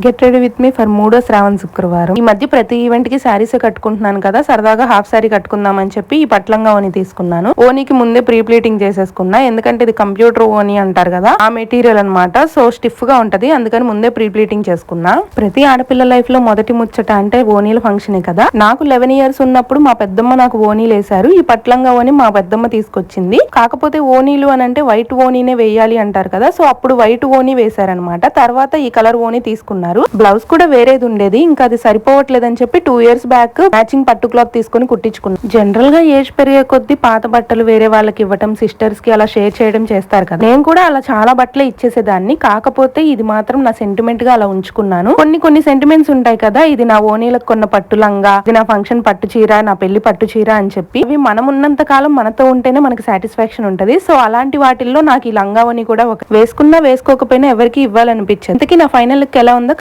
Get ready with me for మూడో శ్రావణ శుక్రవారం. ఈ మధ్య ప్రతి ఈవెంట్ కి శారీస్ కట్టుకుంటున్నాను కదా, సరదాగా హాఫ్ శారీ కట్టుకుందామని చెప్పి ఈ పట్లంగా ఓని తీసుకున్నాను. ఓనీకి ముందే ప్రీ ప్లీటింగ్ చేసేసుకున్నా, ఎందుకంటే ఇది కంప్యూటర్ ఓని అంటారు కదా, ఆ మెటీరియల్ అనమాట. సో స్టిఫ్ గా ఉంటది, అందుకని ముందే ప్రీ ప్లీటింగ్ చేసుకున్నా. ప్రతి ఆడపిల్ల లైఫ్ లో మొదటి ముచ్చట అంటే ఓనీల ఫంక్షన్ కదా. నాకు 11 years ఉన్నప్పుడు మా పెద్దమ్మ నాకు ఓనీలు వేశారు. ఈ పట్లంగా ఓని మా పెద్దమ్మ తీసుకొచ్చింది. కాకపోతే ఓనీలు అని అంటే వైట్ ఓనీనే వేయాలి అంటారు కదా, సో అప్పుడు వైట్ ఓనీ వేశారనమాట. తర్వాత ఈ కలర్ ఓనీ తీసుకున్నారు. బ్లౌజ్ కూడా వేరేది ఉండేది, ఇంకా అది సరిపోవట్లేదని చెప్పి 2 years బ్యాక్ మ్యాచింగ్ పట్టు క్లాత్ తీసుకుని కుట్టించుకున్నాను. జనరల్ గా ఏజ్ పెరిగే కొద్దీ పాత బట్టలు వేరే వాళ్ళకి ఇవ్వటం, సిస్టర్స్ కి అలా షేర్ చేయడం చేస్తారు కదా. నేను కూడా అలా చాలా బట్టలే ఇచ్చేసేదాన్ని. కాకపోతే ఇది మాత్రం నా సెంటిమెంట్ గా అలా ఉంచుకున్నాను. కొన్ని సెంటిమెంట్స్ ఉంటాయి కదా, ఇది నా ఓనీలకు కొన్న పట్టు లంగా, ఇది నా ఫంక్షన్ పట్టు చీర, నా పెళ్లి పట్టు చీర అని చెప్పి ఇవి మనం ఉన్నంత కాలం మనతో ఉంటేనే మనకి సాటిస్ఫాక్షన్ ఉంటది. సో అలాంటి వాటిల్లో నాకు ఈ లంగా ఓని కూడా వేసుకున్నా వేసుకోకపోయినా ఎవరికి ఇవ్వాలనిపించింది. ఇంతకీ నా ఫైనల్ లుక్ ఎలా ఉందో